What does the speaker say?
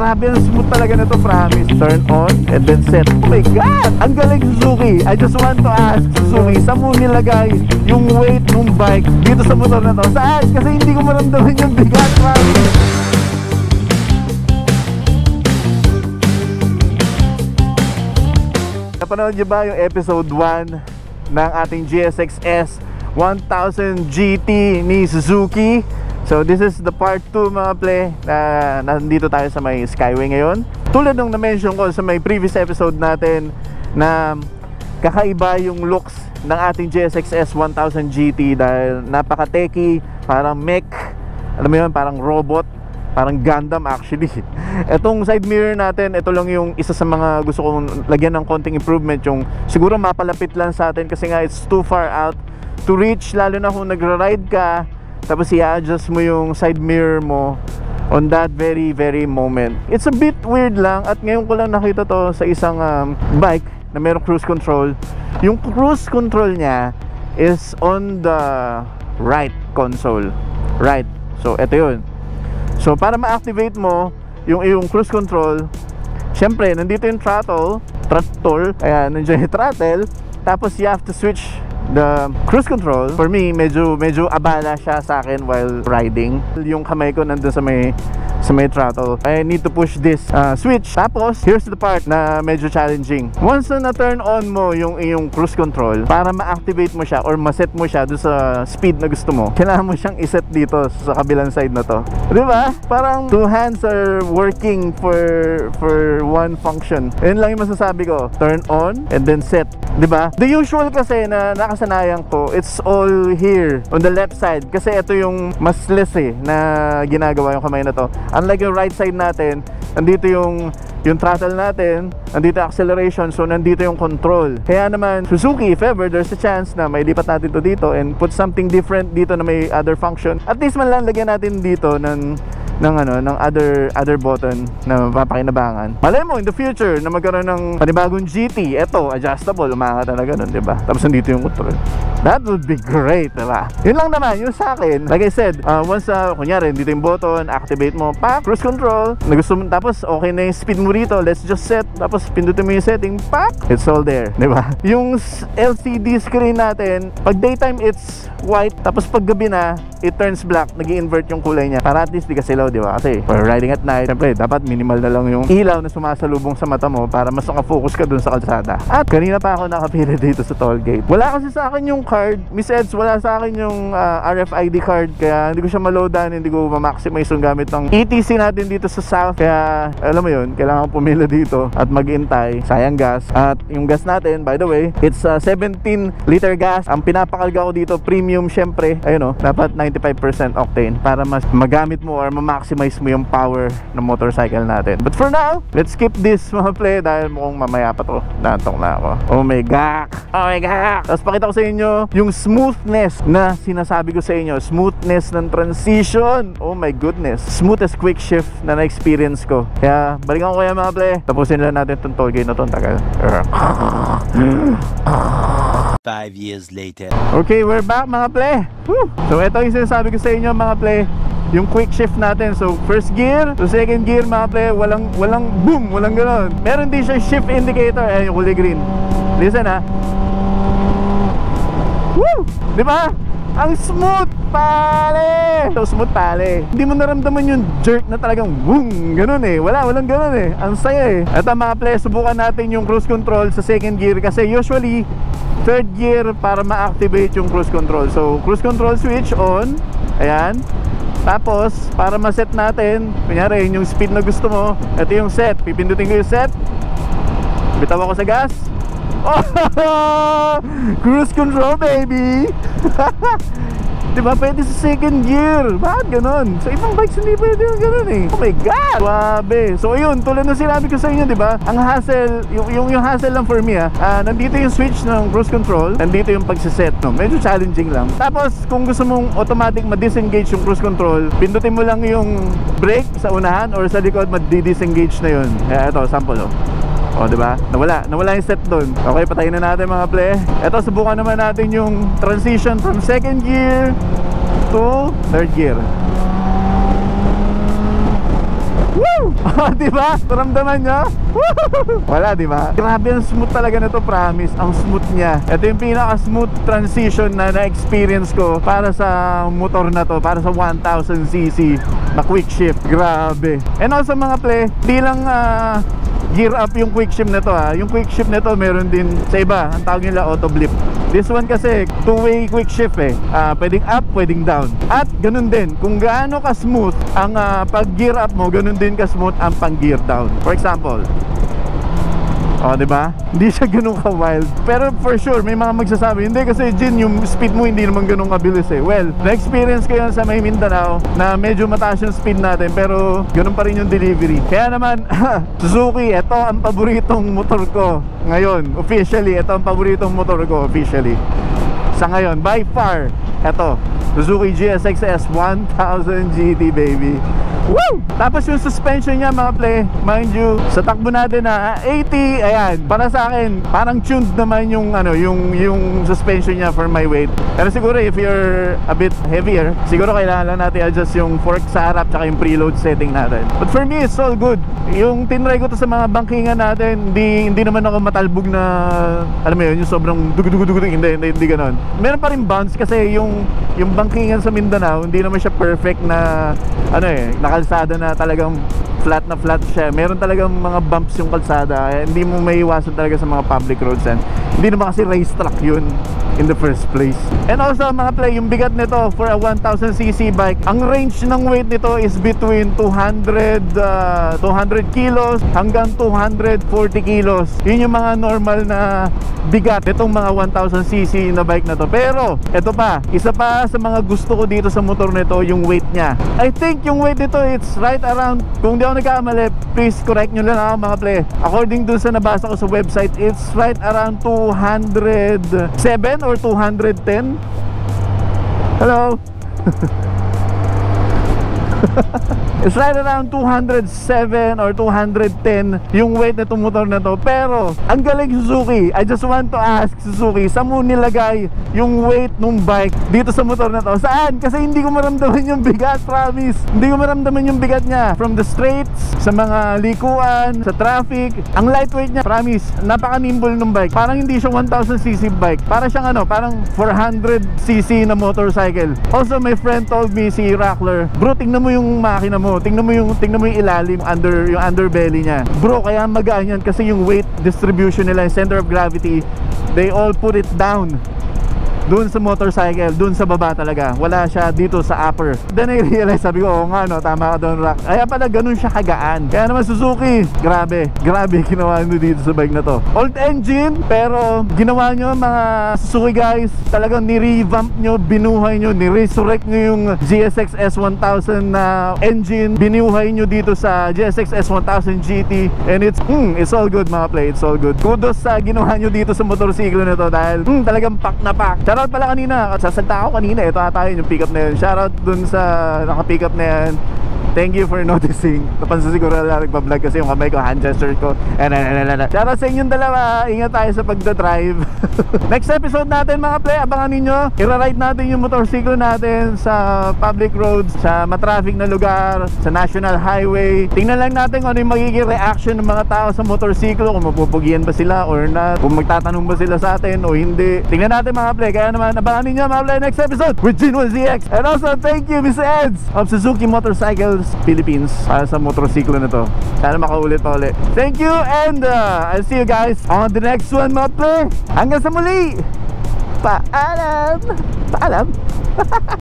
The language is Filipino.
Grabe, ang smooth talaga na to, promise. Turn on and then set. Oh my God! Ang galing, Suzuki. I just want to ask Suzuki, saan mo nilagay yung weight ng bike dito sa motor na to? Saan? Kasi hindi ko maramdaman yung bigat, promise. Napanood niyo ba yung episode 1 ng ating GSX-S 1000 GT ni Suzuki? So this is the part 2 mga ple, na nandito tayo sa may Skyway ngayon. Tulad nung na-mention ko sa may previous episode natin na kakaiba yung looks ng ating GSX-S 1000 GT dahil napaka-techy, parang mech, alam mo yun, parang robot, parang Gundam actually. Etong side mirror natin, ito lang yung isa sa mga gusto kong lagyan ng konting improvement, yung siguro mapalapit lang sa atin kasi nga it's too far out to reach, lalo na kung nagra-ride ka tapos i-adjust mo yung side mirror mo on that very moment. It's a bit weird lang, at ngayon ko lang nakita to sa isang bike na merong cruise control. Yung cruise control niya is on the right console, right. So ito yun. So para ma-activate mo yung cruise control, syempre nandito yung throttle, ayan, nandiyan yung throttle, tapos you have to switch the cruise control. For me, medyo abala siya sa akin while riding. Yung kamay ko nandun sa may throttle. I need to push this switch. Tapos, here's the part na medyo challenging. Once na turn on mo yung cruise control, para ma-activate mo siya or ma-set mo siya doon sa speed na gusto mo, kailangan mo siyang iset dito sa kabilang side na to. Diba? Parang two hands are working for one function. Yun lang yung masasabi ko. Turn on and then set. Diba? The usual kasi na nakasanayan ko, it's all here on the left side. Kasi ito yung mas less na ginagawa yung kamay na to. Unlike yung right side natin, nandito yung throttle natin, nandito yung acceleration, so nandito yung control. Kaya naman, Suzuki, if ever there's a chance na may lipat natin to dito and put something different dito na may other function, at least man lang lagyan natin dito ng other button na mapapakinabangan. Malay mo in the future na magkaroon ng panibagong GT, eto adjustable, umangat na ganun, diba? Tapos nandito yung control. That would be great, diba? Yun lang naman, yung sa akin, like I said, once kunyari, dito yung button, activate mo, pak, cruise control, na gusto mo, tapos okay na yung speed mo rito, let's just set, tapos pindutin mo yung setting, pak, it's all there, diba? Yung LCD screen natin, pag daytime it's white, tapos pag gabi na, it turns black, nag-i-invert yung kulay niya, para at least di ka silaw, diba? Kasi for riding at night, syempre, dapat minimal na lang yung ilaw na sumasalubong sa mata mo para mas nakafocus ka dun sa kalsada. At kanina pa ako nakapila dito sa toll gate. Wala kasi sa akin yung card, Miss Eds, wala sa akin yung RFID card, kaya hindi ko siya maloadan, hindi ko ma-maximize yung gamit ng ETC natin dito sa South. Kaya, alam mo yun, kailangan pumila dito at mag-intay, sayang gas. At yung gas natin, by the way, it's 17 liter gas. Ang pinapakalga ko dito, premium syempre, ayun o, dapat 95% octane para mas magamit mo or ma-maximize mo yung power ng motorcycle natin. But for now, let's skip this mga play dahil mukhang mamaya pa to. Nantong na ako. Oh my God! Oh my God! Tapos pakita ko sa inyo yung smoothness na sinasabi ko sa inyo. Smoothness ng transition. Oh my goodness. Smooth as quick shift na na-experience ko. Kaya balikan ko kaya mga play. Tapusin lang natin itong toll gate na itong tagal. 5 years later. Okay, we're back mga play. So ito yung sinasabi ko sa inyo mga play, yung quick shift natin. So first gear to second gear mga play, walang boom, walang gano'n. Meron din siya shift indicator, yung kulay green. Listen ha. Woo! Diba? Ang smooth pare! So smooth pare. Hindi mo naramdaman yung jerk na talagang boom, ganun walang ganun Ang saya Ito mga play, subukan natin yung cruise control sa second gear kasi usually third gear para ma-activate yung cruise control. So cruise control switch on. Ayan. Tapos para ma-set natin, kunyari yung speed na gusto mo, ito yung set. Pipindutin ko yung set. Bitaw ako sa gas. Oh, cruise control baby. Diba pwede sa second gear? Bakit ganun? Sa ibang bikes hindi pwede yung ganun Oh my God! Grabe! So yun, tulad na sinabi ko sa inyo, diba? Ang hassle, yung hassle lang for me nandito yung switch ng cruise control, nandito yung pagsiset, no? Medyo challenging lang. Tapos kung gusto mong automatic ma-disengage yung cruise control, pindutin mo lang yung brake sa unahan or sa likod, ma-disengage na yun. Kaya ito, sample diba? Nawala yung set doon. Okay, patayin na natin mga play. Ito, subukan naman natin yung transition from second gear to third gear. Woo! Diba? Naramdaman nyo? Woo! Wala, diba? Grabe ang smooth talaga na to, promise. Ang smooth niya. Ito yung pinaka-smooth transition na na-experience ko para sa motor na to, para sa 1000cc na quick shift. Grabe. And also mga pre, di lang gear up yung quick shift na to ha. Yung quick shift na to meron din sa iba, ang tawag nila auto blip. This one kasi two-way quick shift eh. Pwedeng up, pwedeng down. At ganun din, kung gaano ka smooth ang pag-gear up mo, ganun din ka smooth ang pang-gear down. For example, diba? Hindi siya ganun ka-wild. Pero for sure, may mga magsasabi, hindi kasi Jin, yung speed mo hindi naman ganun kabilis eh. Well, na-experience ko yan sa may Mindanao na medyo mataas yung speed natin pero ganun pa rin yung delivery. Kaya naman, Suzuki, ito ang paboritong motor ko ngayon. Officially, ito ang paboritong motor ko officially. Sa ngayon, by far, ito, Suzuki GSX-S 1000 GT baby. Woo! Tapos yung suspension niya mga play, mind you, sa takbo natin na 80, ayan, para sa akin, parang tuned naman yung yung suspension niya for my weight. Pero siguro if you're a bit heavier, siguro kailangan natin adjust yung fork sa harap tsaka yung preload setting natin. But for me, it's all good. Yung tinry ko to sa mga bangkingan natin, hindi naman ako matalbog na, alam mo yun, yung sobrang dugudugudugudug, hindi ganon. Meron pa rin bounce kasi yung bangkingan sa Mindanao, hindi naman siya perfect na kalsada na talagang flat na flat siya. Meron talagang mga bumps yung kalsada. Hindi mo maiiwasan talaga sa mga public roads yan. Hindi naman kasi racetrack yun in the first place. And also mga play, yung bigat nito for a 1000cc bike, ang range ng weight nito is between 200 kilos hanggang 240 kilos. Yun yung mga normal na bigat itong mga 1000cc na bike na to. Pero ito pa, isa pa sa mga gusto ko dito sa motor nito, yung weight niya. I think yung weight nito, it's right around, kung di ako nagkamali, please correct nyo lang ako mga play. According dun sa nabasa ko sa website, it's right around 207 or 210. Hello. It's right around 207 or 210 yung weight na itong motor na to. Pero ang galing Suzuki, I just want to ask Suzuki, saan mo nilagay yung weight ng bike dito sa motor na to? Saan? Kasi hindi ko maramdaman yung bigat, promise. Hindi ko maramdaman yung bigat niya. From the straights, sa mga likuan, sa traffic, ang lightweight niya, promise. Napaka-nimble ng bike. Parang hindi siya 1000cc bike. Para siyang parang 400cc na motorcycle. Also, my friend told me, si Rackler, bro, tingnan mo yung makina mo, tingnan mo yung ilalim, yung underbelly niya. Bro, kaya magaan yan kasi yung weight distribution nila, yung center of gravity, they all put it down doon sa motorcycle, doon sa baba talaga. Wala siya dito sa upper. Then I realize, sabi ko, oo nga no, tama ka doon, Rock. Kaya pala ganun siya kagaan. Kaya naman Suzuki, grabe ginawa nyo dito sa bike na to. Old engine, pero ginawa nyo mga Suzuki guys, talagang ni-revamp nyo, binuhay nyo, ni-resurrect nyo yung GSX-S 1000 na engine, binuhay nyo dito sa GSX-S 1000 GT, and it's all good mga play, it's all good. Kudos sa ginawa nyo dito sa motorsiklo na to dahil talagang pack na pack. Shoutout pala kanina, sasalta ako kanina, ito ata yun yung pick up na yun. Shoutout dun sa naka-pick up na yan. Thank you for noticing. Napansin siguro na nagpa-vlog kasi yung kamay ko, hand gesture ko. Shoutout sa inyong dalawa. Ingat tayo sa pagdadrive. Next episode natin mga play, abangan ninyo. I-ride natin yung motorsiklo natin sa public roads, sa matraffic na lugar, sa national highway. Tingnan lang natin kung ano yung magiging reaction ng mga tao sa motorsiklo, kung mapupugian ba sila or not, kung magtatanong ba sila sa atin o hindi. Tingnan natin mga play. Kaya naman abangan ninyo mga play next episode with G1ZX. And also thank you Mr. Eds of Suzuki Motorcycles Philippines para sa motorsiklo na to. Sana makaulit pa ulit. Thank you and I'll see you guys on the next one mga play. Hanggang sa muli. Paalam.